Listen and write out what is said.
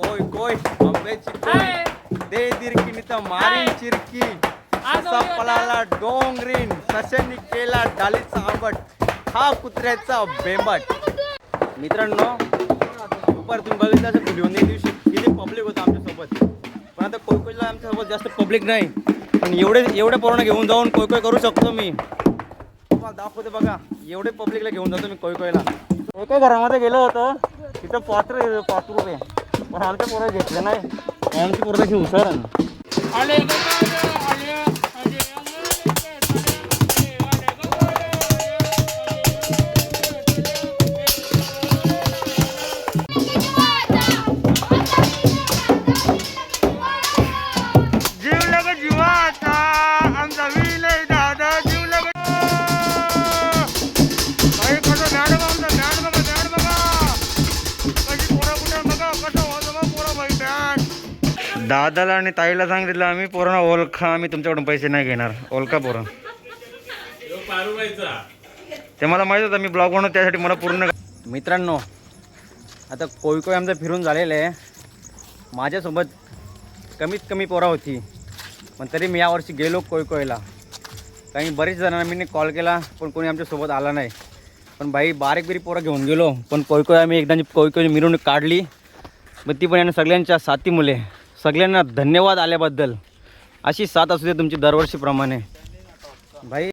कोय कोय आंब्याची कोय दे दिरकी तर मारीन चिरकी असा पळाला डोंगरीन सशांनी केला डालीचा आंबट हा कुत्र्याचा बेंबट. मित्रांनो दुपार तुम्ही बघितलं असं व्हिडिओ नाही दिवशी किती पब्लिक होतं आमच्यासोबत. पण आता कोय कोयला आमच्यासोबत जास्त पब्लिक नाही, पण एवढे पोरांना घेऊन जाऊन कोय कोय करू शकतो मी. तुम्हाला दाखवते बघा, एवढे पब्लिकला घेऊन जातो मी कोय कोयला. एका घरामध्ये गेलो होतो तिथं 5 रुपये, पण आमच्या पोरं घेतले नाही. आमची पोरं कशी हुशार दादाला आणि ताईला सांगितलं आम्ही पोरांना ओळखा, आम्ही तुमच्याकडून पैसे नाही घेणार. ओळखा पोरं. ते मला माहित होतं, मी ब्लॉग बनवतो त्यासाठी मला पूर्ण. मित्रांनो आता कोय कोय आमचं फिरून झालेलं आहे. माझ्यासोबत कमीत कमी पोरा होती, पण तरी मी यावर्षी गेलो कोय कोयला. काही बरेच जणांना मी कॉल केला पण कोणी आमच्यासोबत आला नाही. पण बाई बारीक बिरी पोरं घेऊन गेलो. पण कोय कोय आम्ही एकदा कोय कोय मिरवणूक काढली. मग ती पण यानं सगळ्यांच्या साथी मुले. सगळ्यांना धन्यवाद आल्याबद्दल. अशी साथ असू दे तुमची दरवर्षीप्रमाणे. भाई